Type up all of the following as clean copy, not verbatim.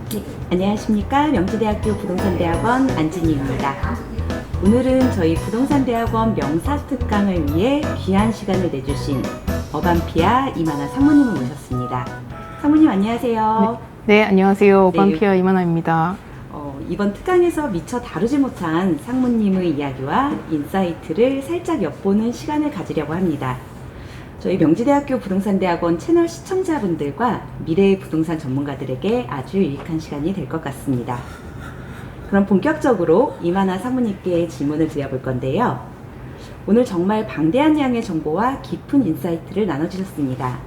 네, 안녕하십니까. 명지대학교 부동산대학원 안진희입니다. 오늘은 저희 부동산대학원 명사특강을 위해 귀한 시간을 내주신 어반피아 이만하 상무님을 모셨습니다. 상무님 안녕하세요. 네, 안녕하세요. 오반피아 이만하입니다. 이번 특강에서 미처 다루지 못한 상무님의 이야기와 인사이트를 살짝 엿보는 시간을 가지려고 합니다. 저희 명지대학교 부동산대학원 채널 시청자분들과 미래의 부동산 전문가들에게 아주 유익한 시간이 될 것 같습니다. 그럼 본격적으로 이만하 상무님께 질문을 드려볼 건데요. 오늘 정말 방대한 양의 정보와 깊은 인사이트를 나눠주셨습니다.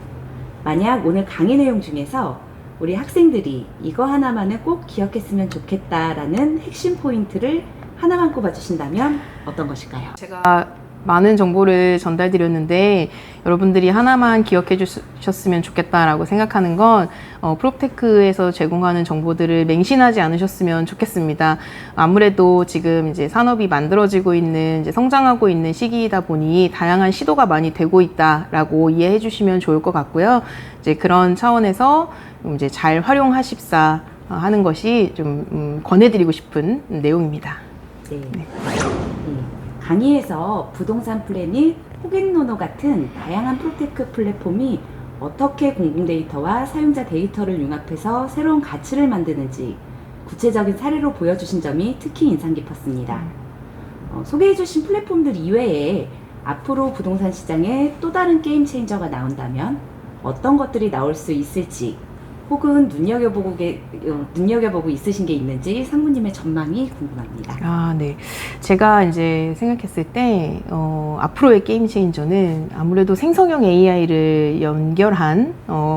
만약 오늘 강의 내용 중에서 우리 학생들이 이거 하나만은 꼭 기억했으면 좋겠다라는 핵심 포인트를 하나만 꼽아주신다면 어떤 것일까요? 제가 많은 정보를 전달드렸는데 여러분들이 하나만 기억해 주셨으면 좋겠다라고 생각하는 건 프롭테크에서 제공하는 정보들을 맹신하지 않으셨으면 좋겠습니다. 아무래도 지금 이제 산업이 만들어지고 있는, 이제 성장하고 있는 시기이다 보니 다양한 시도가 많이 되고 있다라고 이해해 주시면 좋을 것 같고요. 이제 그런 차원에서 이제 잘 활용하십사 하는 것이 좀 권해드리고 싶은 내용입니다. 네. 강의에서 부동산 플래닛, 호객노노 같은 다양한 프로테크 플랫폼이 어떻게 공공데이터와 사용자 데이터를 융합해서 새로운 가치를 만드는지 구체적인 사례로 보여주신 점이 특히 인상 깊었습니다. 소개해주신 플랫폼들 이외에 앞으로 부동산 시장에 또 다른 게임 체인저가 나온다면 어떤 것들이 나올 수 있을지, 혹은 눈여겨보고 있으신 게 있는지 상무님의 전망이 궁금합니다. 네. 제가 이제 생각했을 때, 앞으로의 게임 체인저는 아무래도 생성형 AI를 연결한,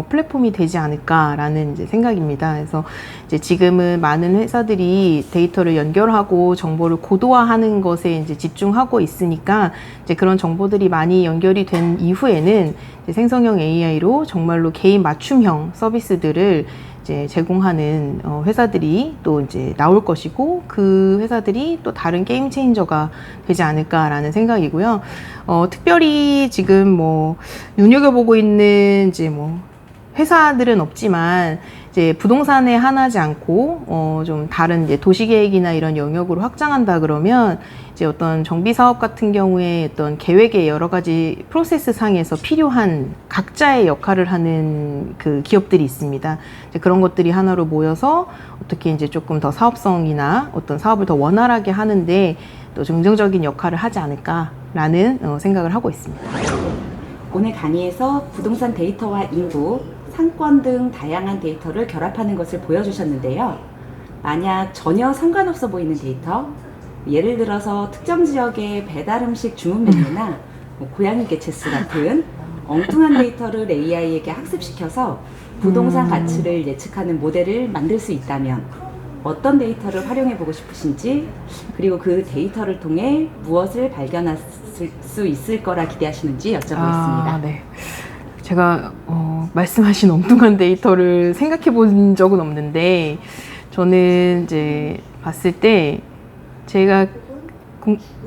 플랫폼이 되지 않을까라는 이제 생각입니다. 그래서 이제 지금은 많은 회사들이 데이터를 연결하고 정보를 고도화하는 것에 이제 집중하고 있으니까 이제 그런 정보들이 많이 연결이 된 이후에는 이제 생성형 AI로 정말로 개인 맞춤형 서비스들을 이제 제공하는 회사들이 또 이제 나올 것이고, 그 회사들이 또 다른 게임 체인저가 되지 않을까라는 생각이고요. 특별히 지금 뭐 눈여겨보고 있는 이제 뭐 회사들은 없지만 이제 부동산에 한하지 않고 좀 다른 이제 도시계획이나 이런 영역으로 확장한다 그러면 이제 어떤 정비 사업 같은 경우에 어떤 계획의 여러 가지 프로세스 상에서 필요한 각자의 역할을 하는 그 기업들이 있습니다. 이제 그런 것들이 하나로 모여서 어떻게 이제 조금 더 사업성이나 어떤 사업을 더 원활하게 하는데 또 긍정적인 역할을 하지 않을까라는 생각을 하고 있습니다. 오늘 강의에서 부동산 데이터와 인구, 상권 등 다양한 데이터를 결합하는 것을 보여주셨는데요. 만약 전혀 상관없어 보이는 데이터, 예를 들어서 특정 지역의 배달 음식 주문 메뉴나 고양이 개체수 같은 엉뚱한 데이터를 AI에게 학습시켜서 부동산 가치를 예측하는 모델을 만들 수 있다면 어떤 데이터를 활용해 보고 싶으신지, 그리고 그 데이터를 통해 무엇을 발견할 수 있을 거라 기대하시는지 여쭤보겠습니다. 네. 제가 말씀하신 엉뚱한 데이터를 생각해 본 적은 없는데, 저는 이제 봤을 때 제가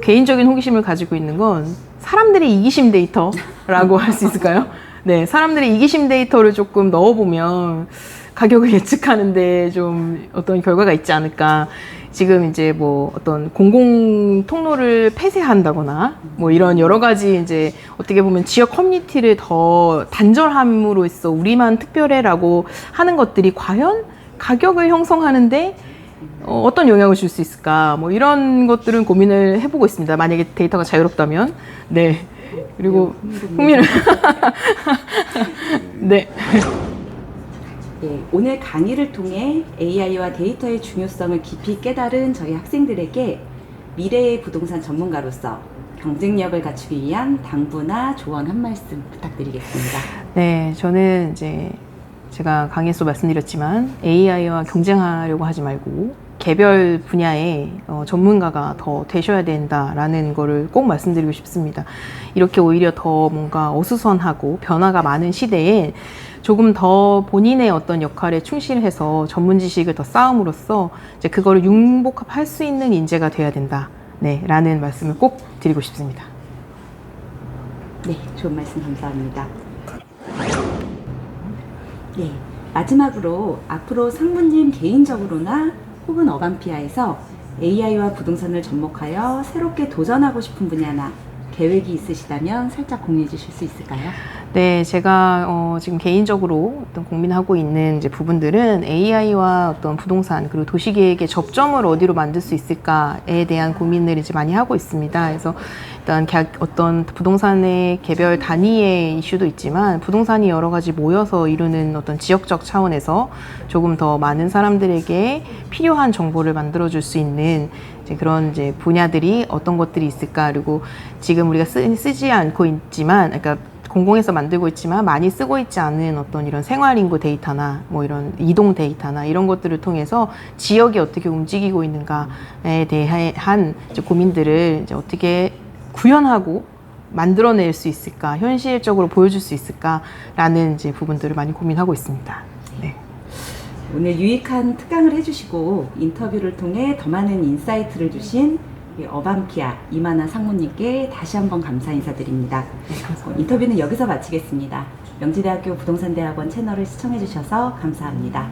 개인적인 호기심을 가지고 있는 건 사람들의 이기심 데이터라고 할 수 있을까요? 네, 사람들의 이기심 데이터를 조금 넣어보면 가격을 예측하는데 좀 어떤 결과가 있지 않을까. 지금 이제 뭐 어떤 공공 통로를 폐쇄한다거나 뭐 이런 여러 가지 이제 어떻게 보면 지역 커뮤니티를 더 단절함으로써 우리만 특별해라고 하는 것들이 과연 가격을 형성하는데 어떤 영향을 줄 수 있을까, 뭐 이런 것들은 고민을 해보고 있습니다. 만약에 데이터가 자유롭다면. 네. 그리고 흥미를 네. 네, 오늘 강의를 통해 AI와 데이터의 중요성을 깊이 깨달은 저희 학생들에게 미래의 부동산 전문가로서 경쟁력을 갖추기 위한 당부나 조언 한 말씀 부탁드리겠습니다. 네, 저는 이제 제가 강의에서 말씀드렸지만 AI와 경쟁하려고 하지 말고 개별 분야의 전문가가 더 되셔야 된다라는 거를 꼭 말씀드리고 싶습니다. 이렇게 오히려 더 뭔가 어수선하고 변화가 많은 시대에 조금 더 본인의 어떤 역할에 충실해서 전문 지식을 더 쌓음으로써 이제 그거를 융복합할 수 있는 인재가 돼야 된다. 네, 라는 말씀을 꼭 드리고 싶습니다. 네, 좋은 말씀 감사합니다. 네, 마지막으로 앞으로 상무님 개인적으로나 혹은 어반피아에서 AI와 부동산을 접목하여 새롭게 도전하고 싶은 분야나 계획이 있으시다면 살짝 공유해 주실 수 있을까요? 네, 제가 지금 개인적으로 어떤 고민하고 있는 이제 부분들은 AI와 어떤 부동산 그리고 도시계획의 접점을 어디로 만들 수 있을까에 대한 고민을 이제 많이 하고 있습니다. 그래서 일단 어떤 부동산의 개별 단위의 이슈도 있지만 부동산이 여러 가지 모여서 이루는 어떤 지역적 차원에서 조금 더 많은 사람들에게 필요한 정보를 만들어줄 수 있는 이제 그런 이제 분야들이 어떤 것들이 있을까. 그리고 지금 우리가 쓰지 않고 있지만, 그러니까 공공에서 만들고 있지만 많이 쓰고 있지 않은 어떤 이런 생활인구 데이터나 뭐 이런 이동 데이터나 이런 것들을 통해서 지역이 어떻게 움직이고 있는가에 대한 이제 고민들을 이제 어떻게 구현하고 만들어낼 수 있을까, 현실적으로 보여줄 수 있을까라는 이제 부분들을 많이 고민하고 있습니다. 네. 오늘 유익한 특강을 해주시고 인터뷰를 통해 더 많은 인사이트를 주신 어반피아 이만하 상무님께 다시 한번 감사 인사드립니다. 네, 감사합니다. 인터뷰는 여기서 마치겠습니다. 명지대학교 부동산대학원 채널을 시청해주셔서 감사합니다.